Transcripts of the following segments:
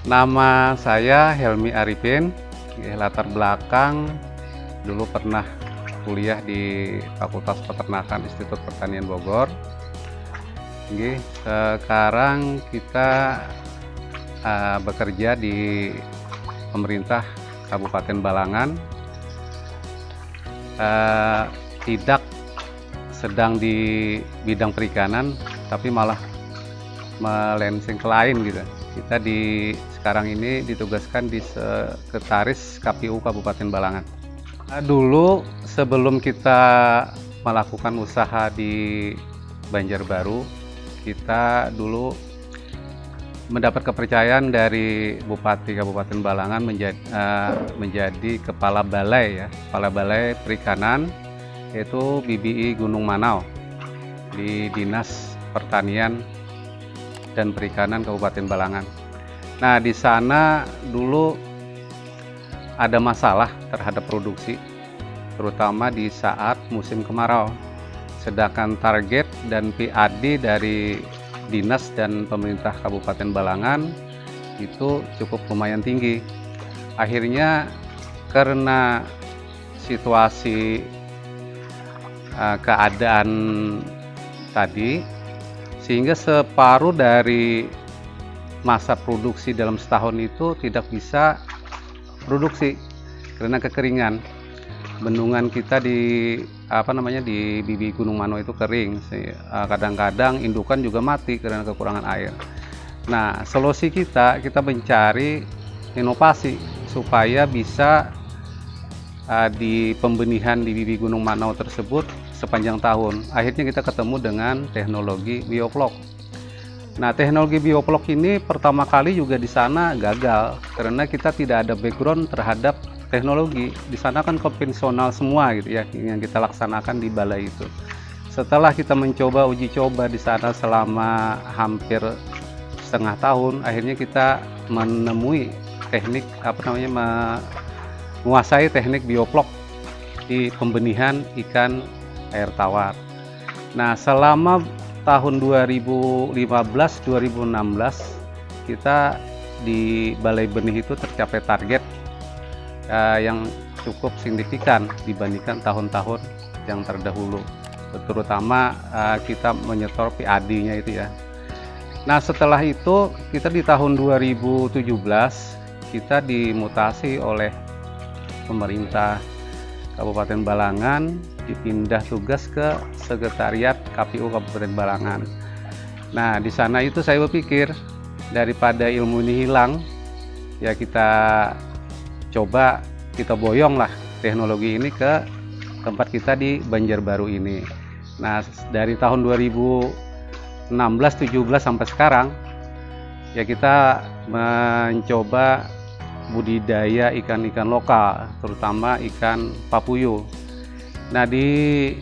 Nama saya Helmi Arifin, latar belakang dulu pernah kuliah di Fakultas Peternakan Institut Pertanian Bogor. Sekarang kita bekerja di pemerintah Kabupaten Balangan, tidak sedang di bidang perikanan, tapi malah melenceng ke lain gitu. Kita sekarang ini ditugaskan di Sekretaris KPU Kabupaten Balangan. Dulu sebelum kita melakukan usaha di Banjarbaru, kita dulu mendapat kepercayaan dari Bupati Kabupaten Balangan menjadi Kepala Balai Kepala Balai Perikanan, yaitu BBI Gunung Manau di Dinas Pertanian dan Perikanan Kabupaten Balangan. Nah, di sana dulu ada masalah terhadap produksi, terutama di saat musim kemarau. Sedangkan target dan PAD dari Dinas dan pemerintah Kabupaten Balangan itu cukup lumayan tinggi. Akhirnya karena situasi keadaan tadi, sehingga separuh dari masa produksi dalam setahun itu tidak bisa produksi karena kekeringan. Bendungan kita di BBI Gunung Manau itu kering. Kadang-kadang indukan juga mati karena kekurangan air. Nah, solusi kita mencari inovasi supaya bisa di pembenihan di BBI Gunung Manau tersebut sepanjang tahun. Akhirnya kita ketemu dengan teknologi bioflok. Nah, teknologi bioflok ini pertama kali juga di sana gagal karena kita tidak ada background terhadap teknologi. Di sana kan konvensional semua gitu ya yang kita laksanakan di balai itu. Setelah kita mencoba uji coba di sana selama hampir setengah tahun, akhirnya kita menemui teknik menguasai teknik bioflok di pembenihan ikan air tawar. Nah, selama tahun 2015-2016 kita di Balai Benih itu tercapai target yang cukup signifikan dibandingkan tahun-tahun yang terdahulu, terutama kita menyetor PAD-nya itu ya. Nah, setelah itu kita di tahun 2017 kita dimutasi oleh pemerintah Kabupaten Balangan, dipindah tugas ke Sekretariat KPU Kabupaten Balangan. Nah, di sana itu saya berpikir daripada ilmu ini hilang, ya kita coba kita boyong lah teknologi ini ke tempat kita di Banjarbaru ini. Nah, dari tahun 2016-17 sampai sekarang ya kita mencoba budidaya ikan-ikan lokal, terutama ikan papuyu. Nah, di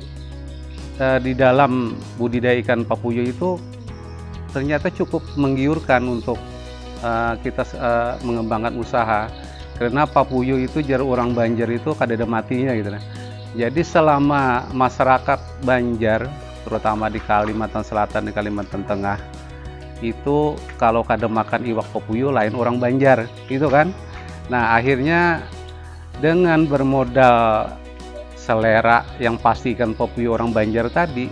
dalam budidaya ikan papuyu itu ternyata cukup menggiurkan untuk kita mengembangkan usaha, karena papuyu itu jar orang Banjar itu kadada matinya gitu. Jadi selama masyarakat Banjar, terutama di Kalimantan Selatan, di Kalimantan Tengah, itu kalau kada makan iwak papuyu lain orang Banjar gitu kan. Nah, akhirnya dengan bermodal selera yang pasti ikan papuyu orang Banjar tadi,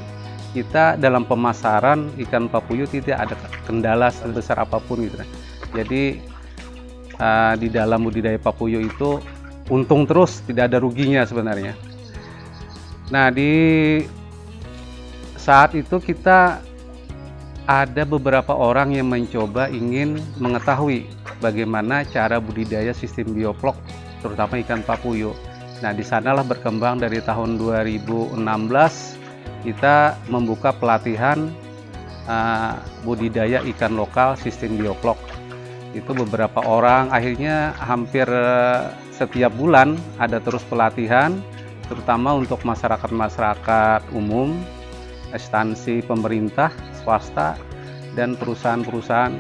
kita dalam pemasaran ikan papuyu tidak ada kendala sebesar apapun gitu. Jadi di dalam budidaya papuyu itu untung terus, tidak ada ruginya sebenarnya. Nah, di saat itu kita ada beberapa orang yang mencoba ingin mengetahui bagaimana cara budidaya sistem bioflok, terutama ikan papuyu. Nah, di sanalah berkembang dari tahun 2016 kita membuka pelatihan budidaya ikan lokal sistem bioflok. Itu beberapa orang, akhirnya hampir setiap bulan ada terus pelatihan, terutama untuk masyarakat umum, instansi pemerintah, swasta, dan perusahaan-perusahaan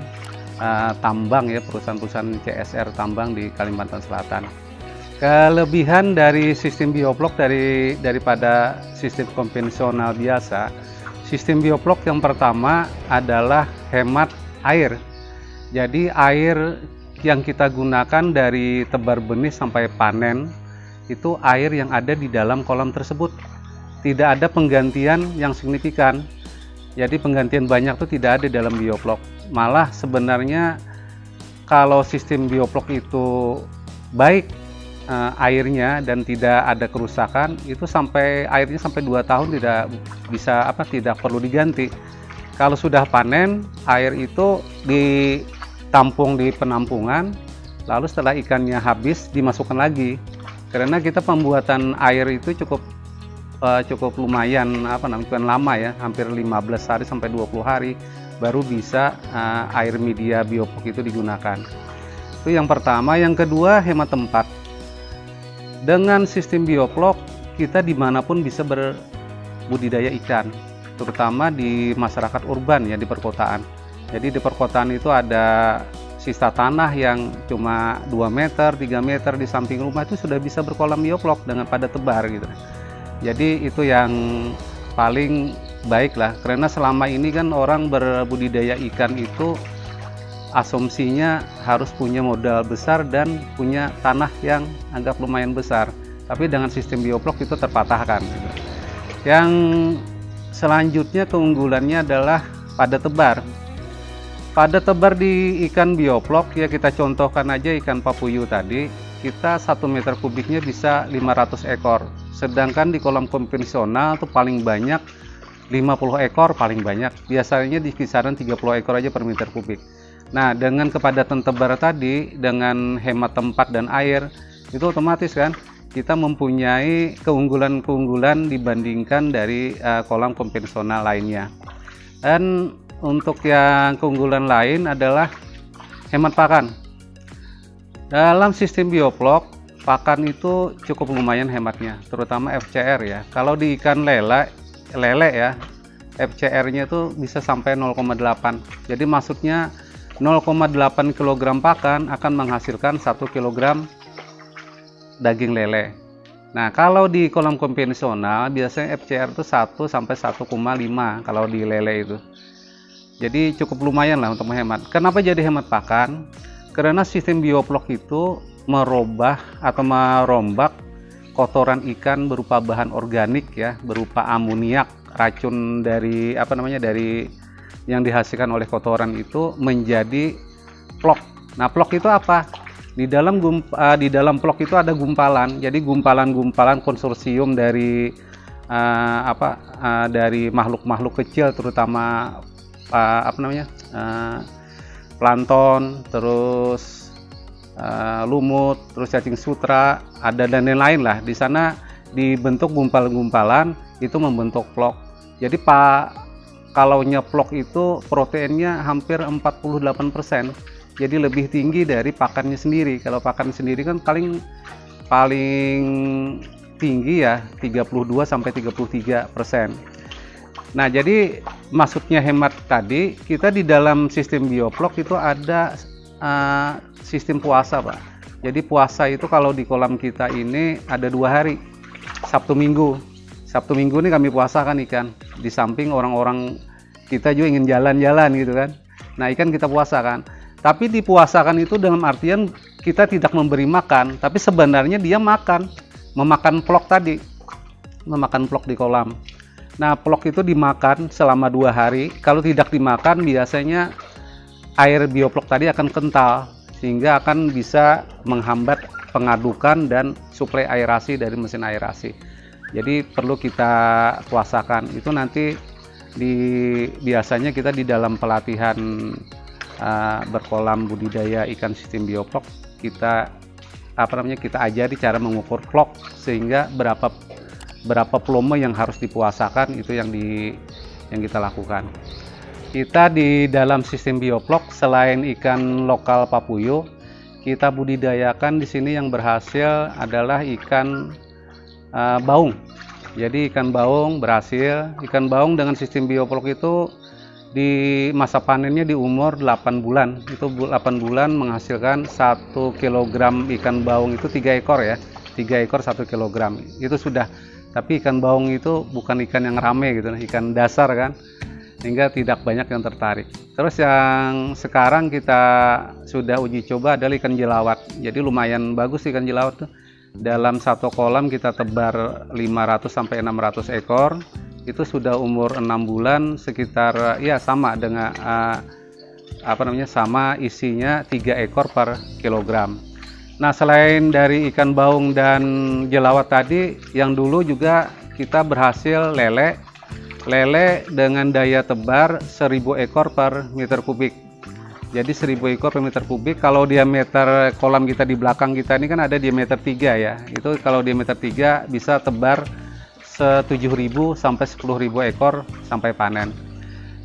tambang ya, perusahaan-perusahaan CSR tambang di Kalimantan Selatan. Kelebihan dari sistem bioflok daripada sistem konvensional biasa, sistem bioflok yang pertama adalah hemat air. Jadi air yang kita gunakan dari tebar benih sampai panen itu air yang ada di dalam kolam tersebut. Tidak ada penggantian yang signifikan. Jadi penggantian banyak itu tidak ada dalam bioflok. Malah sebenarnya kalau sistem bioflok itu baik airnya dan tidak ada kerusakan, itu sampai airnya sampai 2 tahun tidak perlu diganti. Kalau sudah panen, air itu ditampung di penampungan, lalu setelah ikannya habis dimasukkan lagi. Karena kita pembuatan air itu cukup lumayan cukup lama ya, hampir 15 hari sampai 20 hari baru bisa air media bioflok itu digunakan. Itu yang pertama. Yang kedua, hemat tempat. Dengan sistem bioflok kita dimanapun bisa berbudidaya ikan, terutama di masyarakat urban ya, di perkotaan. Jadi di perkotaan itu ada sisa tanah yang cuma 2 meter, 3 meter di samping rumah itu sudah bisa berkolam bioflok dengan padat tebar gitu. Jadi itu yang paling baik lah, karena selama ini kan orang berbudidaya ikan itu asumsinya harus punya modal besar dan punya tanah yang agak lumayan besar. Tapi dengan sistem bioflok itu terpatahkan. Yang selanjutnya keunggulannya adalah padat tebar. Padat tebar di ikan bioflok ya, kita contohkan aja ikan papuyu tadi, kita 1 meter kubiknya bisa 500 ekor. Sedangkan di kolam konvensional itu paling banyak 50 ekor paling banyak. Biasanya di kisaran 30 ekor aja per meter kubik. Nah, dengan kepadatan tebar tadi, dengan hemat tempat dan air, itu otomatis kan kita mempunyai keunggulan-keunggulan dibandingkan dari kolam konvensional lainnya. Dan untuk yang keunggulan lain adalah hemat pakan. Dalam sistem bioflok, pakan itu cukup lumayan hematnya, terutama FCR ya. Kalau di ikan lele ya, FCR-nya itu bisa sampai 0,8. Jadi maksudnya 0,8 kg pakan akan menghasilkan 1 kg daging lele. Nah, kalau di kolam konvensional biasanya FCR itu 1 sampai 1,5 kalau di lele itu. Jadi cukup lumayan lah untuk menghemat. Kenapa jadi hemat pakan? Karena sistem bioflok itu merubah atau merombak kotoran ikan berupa bahan organik ya, berupa amoniak, racun dari dari yang dihasilkan oleh kotoran itu menjadi plok. Nah, plok itu apa? Di dalam plok itu ada gumpalan. Jadi gumpalan-gumpalan konsorsium dari dari makhluk-makhluk kecil, terutama plankton, terus lumut, terus cacing sutra, ada dan lain-lain lah. Di sana dibentuk gumpalan-gumpalan itu membentuk plok. Jadi kalau nyeplok itu proteinnya hampir 48%, jadi lebih tinggi dari pakannya sendiri. Kalau pakan sendiri kan paling tinggi ya 32 sampai 33%. Nah, jadi maksudnya hemat tadi, kita di dalam sistem bioflok itu ada sistem puasa, Pak. Jadi puasa itu kalau di kolam kita ini ada 2 hari, Sabtu Minggu. Sabtu Minggu ini kami puasakan ikan. Di samping orang-orang kita juga ingin jalan-jalan gitu kan. Nah, ikan kita puasakan. Tapi dipuasakan itu dalam artian kita tidak memberi makan, tapi sebenarnya dia memakan plok tadi. Memakan plok di kolam. Nah, plok itu dimakan selama 2 hari. Kalau tidak dimakan biasanya air bioflok tadi akan kental sehingga akan bisa menghambat pengadukan dan suplai aerasi dari mesin aerasi. Jadi perlu kita puasakan. Itu nanti biasanya kita di dalam pelatihan berkolam budidaya ikan sistem bioflok kita ajari cara mengukur plok sehingga berapa volume yang harus dipuasakan, itu yang kita lakukan. Kita di dalam sistem bioflok selain ikan lokal papuyu, kita budidayakan di sini yang berhasil adalah ikan baung. Jadi ikan baung berhasil. Ikan baung dengan sistem bioflok itu di masa panennya di umur 8 bulan. Itu 8 bulan menghasilkan 1 kg ikan baung itu 3 ekor ya. 3 ekor 1 kg. Itu sudah. Tapi ikan baung itu bukan ikan yang rame gitu, ikan dasar kan. sehingga tidak banyak yang tertarik. Terus yang sekarang kita sudah uji coba adalah ikan jelawat. Jadi lumayan bagus ikan jelawat tuh. Dalam satu kolam kita tebar 500 sampai 600 ekor. Itu sudah umur 6 bulan sekitar ya sama dengan sama isinya 3 ekor per kilogram. Nah, selain dari ikan baung dan jelawat tadi, yang dulu juga kita berhasil lele dengan daya tebar 1000 ekor per meter kubik. Jadi 1000 ekor per meter kubik. Kalau diameter kolam kita di belakang kita ini kan ada diameter 3 ya. Itu kalau diameter 3 bisa tebar 7.000 sampai 10.000 ekor sampai panen.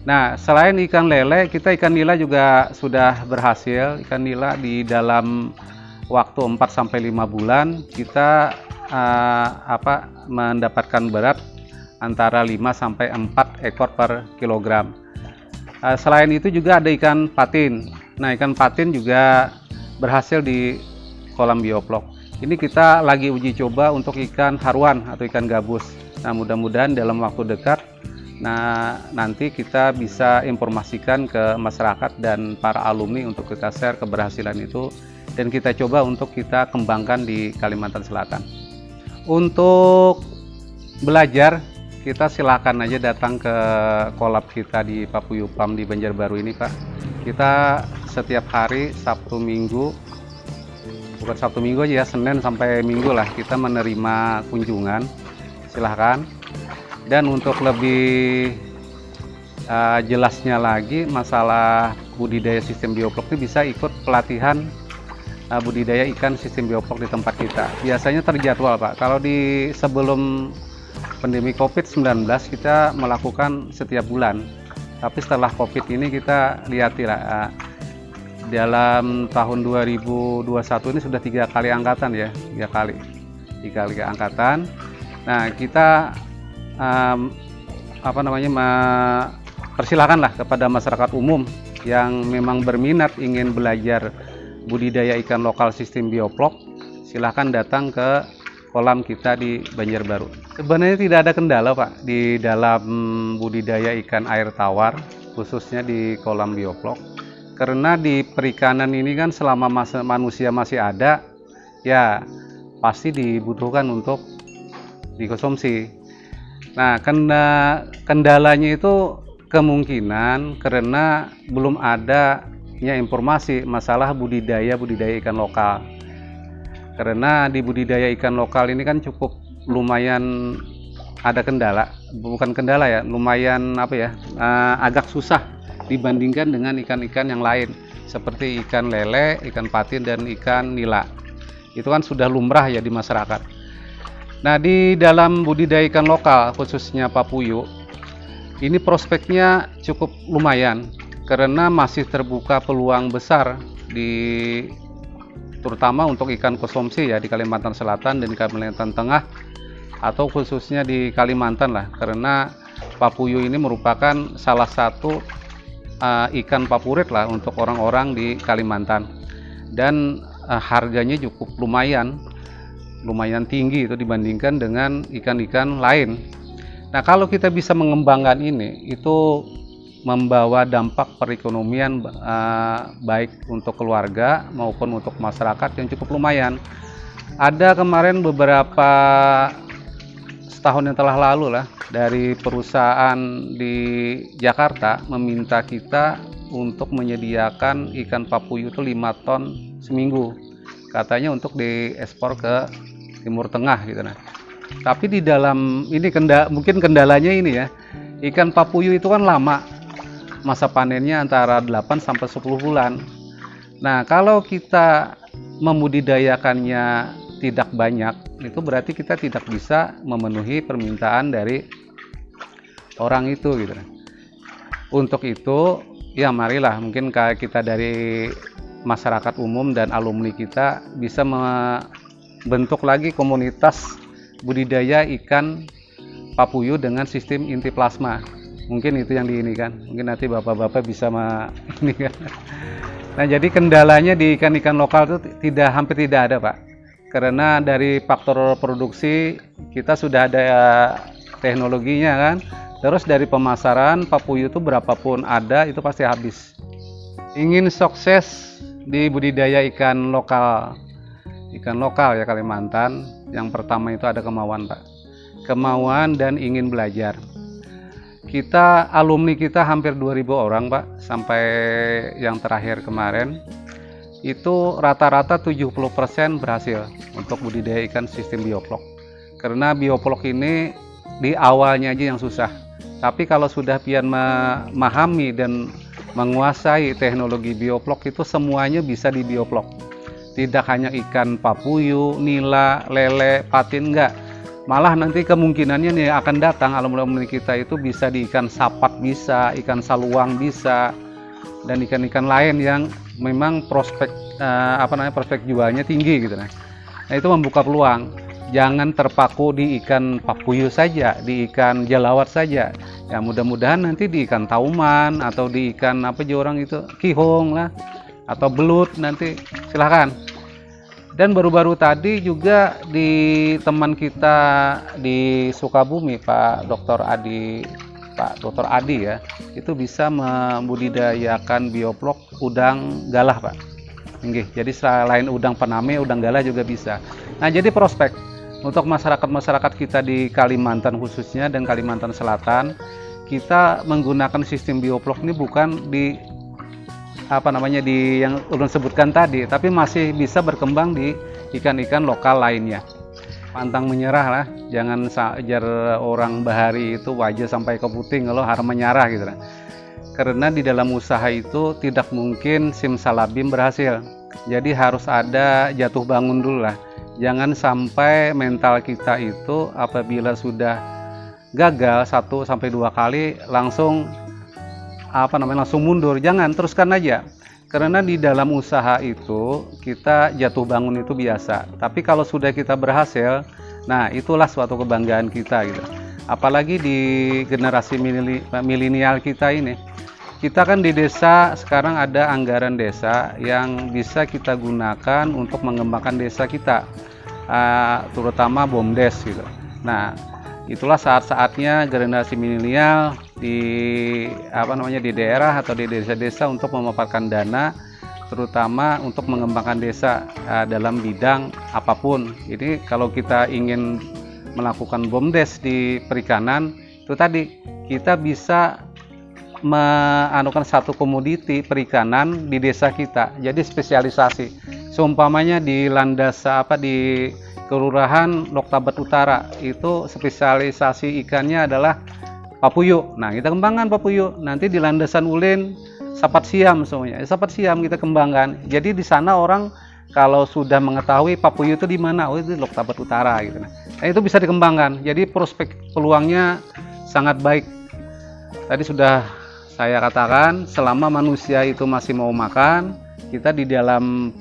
Nah, selain ikan lele, kita ikan nila juga sudah berhasil. Ikan nila di dalam waktu 4 sampai 5 bulan kita mendapatkan berat antara 5 sampai 4 ekor per kilogram. Selain itu juga ada ikan patin. Nah, ikan patin juga berhasil di kolam bioplok. Ini kita lagi uji coba untuk ikan haruan atau ikan gabus. Nah, mudah-mudahan dalam waktu dekat nanti kita bisa informasikan ke masyarakat dan para alumni untuk kita share keberhasilan itu dan kita coba untuk kita kembangkan di Kalimantan Selatan. Untuk belajar, kita silakan aja datang ke kolam kita di Papuyupam di Banjarbaru ini, Pak. Kita setiap hari Sabtu Minggu, bukan Sabtu Minggu aja ya, Senin sampai Minggu lah, kita menerima kunjungan. Silahkan. Dan untuk lebih jelasnya lagi masalah budidaya sistem bioplok itu bisa ikut pelatihan budidaya ikan sistem bioplok di tempat kita. Biasanya terjadwal, Pak. Kalau di sebelum pandemi COVID-19 kita melakukan setiap bulan. Tapi setelah COVID ini kita lihat dalam tahun 2021 ini sudah 3 kali angkatan ya, 3 kali angkatan. Nah, kita persilakanlah kepada masyarakat umum yang memang berminat ingin belajar budidaya ikan lokal sistem bioplok, silahkan datang ke kolam kita di Banjarbaru. Sebenarnya tidak ada kendala, Pak, di dalam budidaya ikan air tawar, khususnya di kolam bioplok. Karena di perikanan ini kan selama manusia masih ada, ya pasti dibutuhkan untuk dikonsumsi. Nah, kendalanya itu kemungkinan karena belum adanya informasi masalah budidaya ikan lokal. Karena di budidaya ikan lokal ini kan cukup lumayan ada kendala, bukan kendala ya, lumayan agak susah dibandingkan dengan ikan-ikan yang lain seperti ikan lele, ikan patin dan ikan nila. Itu kan sudah lumrah ya di masyarakat. Nah, di dalam budidaya ikan lokal khususnya papuyu ini prospeknya cukup lumayan karena masih terbuka peluang besar terutama untuk ikan konsumsi ya di Kalimantan Selatan dan Kalimantan Tengah atau khususnya di Kalimantan lah, karena papuyu ini merupakan salah satu ikan favorit lah untuk orang-orang di Kalimantan dan harganya cukup lumayan tinggi itu dibandingkan dengan ikan-ikan lain. Nah, kalau kita bisa mengembangkan ini, itu membawa dampak perekonomian baik untuk keluarga maupun untuk masyarakat yang cukup lumayan. Ada kemarin beberapa setahun yang telah lalu lah dari perusahaan di Jakarta meminta kita untuk menyediakan ikan papuyu itu 5 ton seminggu. Katanya untuk diekspor ke Timur Tengah gitu. Nah, tapi di dalam ini mungkin kendalanya ini ya, ikan papuyu itu kan lama, masa panennya antara 8 sampai 10 bulan. Nah, kalau kita membudidayakannya tidak banyak, itu berarti kita tidak bisa memenuhi permintaan dari orang itu gitu. Untuk itu ya marilah mungkin kita dari masyarakat umum dan alumni kita bisa membentuk lagi komunitas budidaya ikan papuyu dengan sistem inti plasma. Mungkin itu yang kan. Mungkin nanti bapak-bapak bisa ini kan. Nah, jadi kendalanya di ikan-ikan lokal itu hampir tidak ada, Pak. Karena dari faktor produksi kita sudah ada teknologinya kan, Terus dari pemasaran papuyu itu berapapun ada itu pasti habis. Ingin sukses di budidaya ikan lokal ya Kalimantan, yang pertama itu ada kemauan, Pak. Kemauan dan ingin belajar. Alumni kita hampir 2.000 orang, Pak, sampai yang terakhir kemarin. Itu rata-rata 70% berhasil untuk budidaya ikan sistem bioflok. Karena bioflok ini di awalnya aja yang susah. Tapi kalau sudah pian memahami dan menguasai teknologi bioflok itu semuanya bisa di bioflok. Tidak hanya ikan papuyu, nila, lele, patin, enggak. Malah nanti kemungkinannya nih akan datang alumni kita itu bisa di ikan sapat bisa, ikan saluang bisa, dan ikan-ikan lain yang memang prospek prospek jualnya tinggi gitu. Nah, itu membuka peluang. Jangan terpaku di ikan papuyu saja, di ikan jalawat saja. Ya mudah-mudahan nanti di ikan tauman atau di ikan orang itu kihong lah atau belut nanti silahkan. Dan baru-baru tadi juga di teman kita di Sukabumi Pak Dr. Adi ya, itu bisa membudidayakan bioflok udang galah, Pak. Jadi selain udang pename, udang galah juga bisa. Nah, jadi prospek untuk masyarakat kita di Kalimantan khususnya dan Kalimantan Selatan, kita menggunakan sistem bioflok ini bukan di di yang ulun sebutkan tadi, tapi masih bisa berkembang di ikan-ikan lokal lainnya. Pantang menyerah lah, jangan ajar orang bahari itu wajah sampai ke puting kalau harus menyerah gitu lah. Karena di dalam usaha itu tidak mungkin simsalabim berhasil. Jadi harus ada jatuh bangun dulu lah. Jangan sampai mental kita itu apabila sudah gagal 1 sampai 2 kali langsung langsung mundur. Jangan, teruskan aja. Karena di dalam usaha itu kita jatuh bangun itu biasa. Tapi kalau sudah kita berhasil, nah itulah suatu kebanggaan kita gitu. Apalagi di generasi milenial kita ini. Kita kan di desa sekarang ada anggaran desa yang bisa kita gunakan untuk mengembangkan desa kita, terutama BUMDes gitu. Nah, itulah saat-saatnya generasi milenial di daerah atau di desa-desa untuk memaparkan dana, terutama untuk mengembangkan desa dalam bidang apapun. Ini kalau kita ingin melakukan BUMDes di perikanan, itu tadi kita bisa menganukan satu komoditi perikanan di desa kita, jadi spesialisasi. Seumpamanya di di Kelurahan Loktabat Utara itu spesialisasi ikannya adalah papuyu. Nah, kita kembangkan papuyu. Nanti di landasan ulin sapat siam semuanya. Sapat siam kita kembangkan. Jadi di sana orang kalau sudah mengetahui papuyu itu di mana, oh itu di Loktabat Utara gitu. Nah, itu bisa dikembangkan. Jadi prospek peluangnya sangat baik. Tadi sudah saya katakan, selama manusia itu masih mau makan, kita di dalam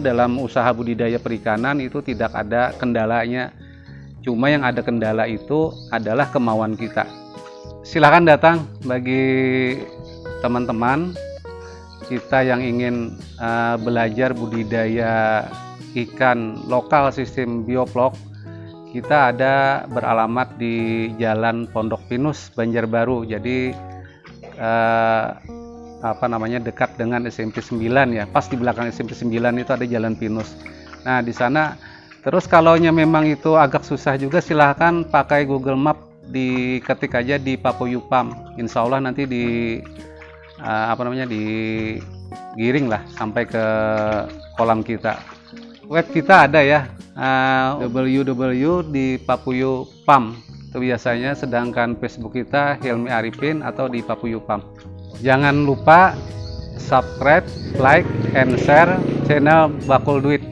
dalam usaha budidaya perikanan itu tidak ada kendalanya. Cuma yang ada kendala itu adalah kemauan kita. Silahkan datang bagi teman-teman kita yang ingin belajar budidaya ikan lokal sistem bioflok. Kita ada beralamat di Jalan Pondok Pinus, Banjarbaru. Jadi dekat dengan SMP 9 ya, pas di belakang SMP 9 itu ada Jalan Pinus. Nah, di sana terus kalaunya memang itu agak susah juga, silahkan pakai Google Map, diketik aja di Papuyu Pam. Insya Allah nanti digiring lah sampai ke kolam kita. Web kita ada ya, www di Papuyu Pam itu biasanya, sedangkan Facebook kita Hilmi Arifin atau di Papuyu Pam. Jangan lupa subscribe, like, and share channel Bakul Duit.